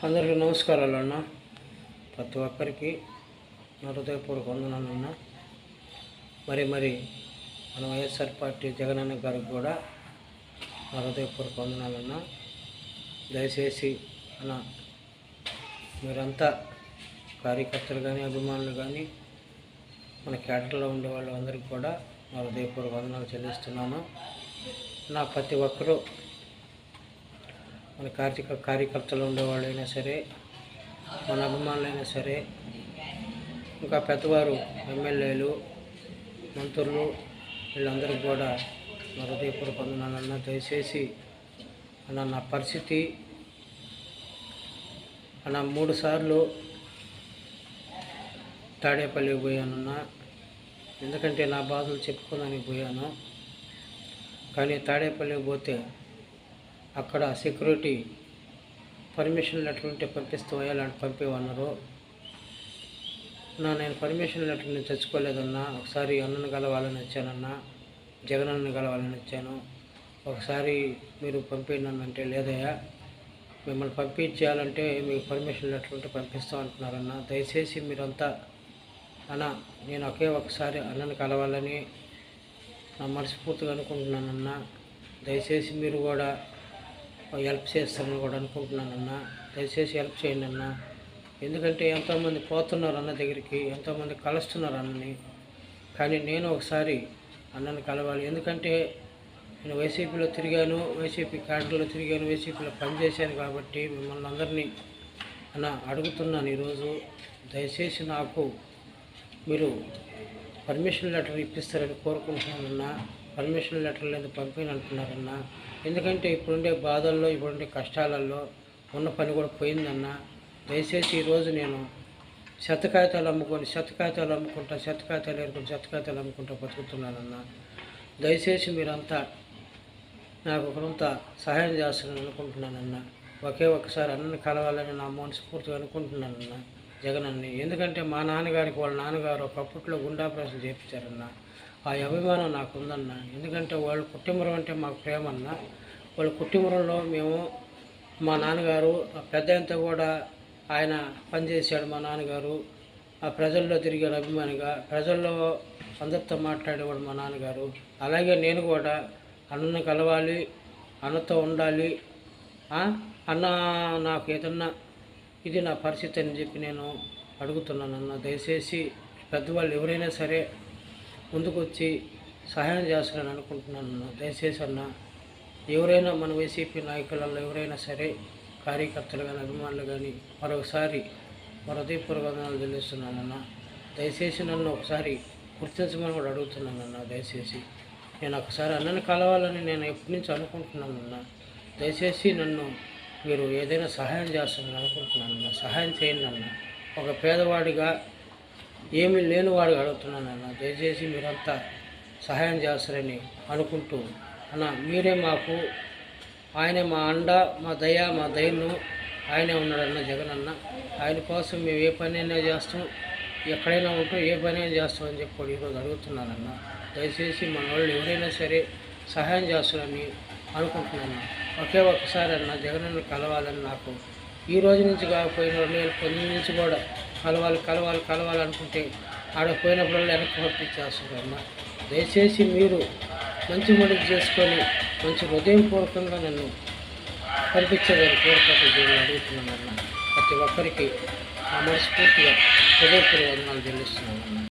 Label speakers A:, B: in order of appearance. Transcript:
A: అందరికీ నమస్కారాలు అన్న. ప్రతి ఒక్కరికి నా హృదయపూర్వక వందనాలు అన్న. మరి మన వైఎస్ఆర్ పార్టీ జగనన్న గారికి కూడా నా హృదయపూర్వక వందనాలు అన్న. దయచేసి అన్న మీరంతా కార్యకర్తలు కానీ అభిమానులు కానీ మన క్యాడర్లో ఉండే వాళ్ళందరికీ కూడా నా హృదయపూర్వక వందనాలు చెల్లిస్తున్నాను. నా ప్రతి ఒక్కరూ మన కార్యకర్తలు ఉండేవాళ్ళైనా సరే, మన అభిమానులైనా సరే, ఇంకా పెద్దవారు ఎమ్మెల్యేలు, మంత్రులు వీళ్ళందరికీ కూడా నా హృదయపూర్వక వందనాలన్నా. దయచేసి అన్న నా పరిస్థితి అన్న 3 సార్లు తాడేపల్లికి పోయానన్నా. ఎందుకంటే నా బాధలు చెప్పుకోదానికి పోయాను. కానీ తాడేపల్లికి పోతే అక్కడ సెక్యూరిటీ పర్మిషన్ లెటర్ ఉంటే పంపిస్తావా అలాంటి పంపేవన్నారు. నేను పర్మిషన్ లెటర్ నేను తెచ్చుకోలేదన్నా. ఒకసారి అన్నను కలవాలని వచ్చానన్నా, జగనన్నను కలవాలని వచ్చాను. ఒకసారి మీరు పంపించండి లేదయ్యా, మిమ్మల్ని పంపించేయాలంటే మీకు పర్మిషన్ లెటర్ ఉంటే పంపిస్తాం అంటున్నారన్నా. దయచేసి మీరంతా అన్న నేను ఒకసారి అన్నను కలవాలని నా మనస్ఫూర్తిగా అనుకుంటున్నానన్నా. దయచేసి మీరు కూడా హెల్ప్ చేస్తారని కూడా అనుకుంటున్నానన్నా. దయచేసి హెల్ప్ చేయండి అన్న. ఎందుకంటే ఎంతోమంది పోతున్నారు అన్న దగ్గరికి, ఎంతోమంది కలుస్తున్నారు అన్నని. కానీ నేను ఒకసారి అన్నని కలవాలి. ఎందుకంటే నేను వైసీపీలో తిరిగాను, వైసీపీ క్యాడర్లో తిరిగాను, వైసీపీలో పనిచేశాను. కాబట్టి మిమ్మల్ని అందరినీ అన్న అడుగుతున్నాను ఈరోజు. దయచేసి నాకు మీరు పర్మిషన్ లెటర్ ఇప్పిస్తారని కోరుకుంటున్నానన్నా. పర్మిషన్ లెటర్ లేదు పంపినంటున్నారన్నా. ఎందుకంటే ఇప్పుడుండే బాధల్లో, ఇప్పుడుండే కష్టాలలో ఉన్న పని కూడా పోయిందన్న. దయచేసి ఈరోజు నేను శతకాయతాలు అమ్ముకుంటా బతుకుతున్నానన్నా. దయచేసి మీరంతా నాకు కొంత సహాయం చేస్తారని అనుకుంటున్నానన్నా. ఒకసారి అన్నని కలవాలని నా మనస్ఫూర్తిగా అనుకుంటున్నానన్నా జగనన్ని. ఎందుకంటే మా నాన్నగారికి వాళ్ళ నాన్నగారు ఒకప్పట్లో గుండె ఆపరేషన్ చేయించారన్న. ఆ అభిమానం నాకు ఉందన్న. ఎందుకంటే వాళ్ళ కుటుంబం అంటే మాకు ప్రేమ అన్న. వాళ్ళ కుటుంబంలో మేము మా నాన్నగారు పెద్దంతా కూడా ఆయన పనిచేశాడు. మా నాన్నగారు ఆ ప్రజల్లో తిరిగాడు అభిమానిగా, ప్రజల్లో అందరితో మాట్లాడేవాడు మా నాన్నగారు. అలాగే నేను కూడా అన్నను కలవాలి, అన్నతో ఉండాలి. అన్న నాకు ఏదన్నా ఇది నా పరిస్థితి అని చెప్పి నేను అడుగుతున్నానన్న. దయచేసి పెద్దవాళ్ళు ఎవరైనా సరే ముందుకు వచ్చి సహాయం చేస్తారని అనుకుంటున్నాను. దయచేసి అన్న ఎవరైనా మన వైసీపీ నాయకులలో ఎవరైనా సరే, కార్యకర్తలు కానీ అభిమానులు కానీ మరొకసారి హృదయపూర్వక వందనాలు చెల్లిస్తున్నానన్న. దయచేసి నన్ను ఒకసారి గుర్తించమని కూడా అడుగుతున్నానన్న. దయచేసి నేను ఒకసారి అన్నని కలవాలని నేను ఎప్పటి నుంచి అనుకుంటున్నానన్న. దయచేసి నన్ను మీరు ఏదైనా సహాయం చేస్తారని అనుకుంటున్నానన్న. సహాయం చేయండి అన్న. ఒక పేదవాడిగా ఏమీ లేనివాడిగా అడుగుతున్నానన్న. దయచేసి మీరంతా సహాయం చేస్తారని అనుకుంటూ అన్న మీరే మాకు, ఆయనే మా అండ, మా దయను ఆయనే ఉన్నాడన్న జగనన్న. ఆయన కోసం మేము ఏ పని అయినా చేస్తాం, ఎక్కడైనా ఉంటాం, ఏ పని అయినా చేస్తాం అని చెప్పి ఈరోజు అడుగుతున్నానన్న. దయచేసి మన వాళ్ళు ఎవరైనా సరే సహాయం చేస్తారని అనుకుంటున్నాను. ఒకసారి అన్న జగనన్న కలవాలని నాకు ఈ రోజు నుంచి కాకపోయిన 2019 నుంచి కూడా కలవాలనుకుంటే ఆడ పోయినప్పుడల్లా వెనక్కి పంపించేస్తారన్న. దయచేసి మీరు మంచి మడుగు చేసుకొని మంచి హృదయపూర్వకంగా నన్ను పంపించేదని కోరుకుంటూ అడుగుతున్నానన్న. ప్రతి ఒక్కరికి నా మనస్ఫూర్తిగా హృదయపూర్వక వందనాలు చెల్లిస్తున్నానన్న.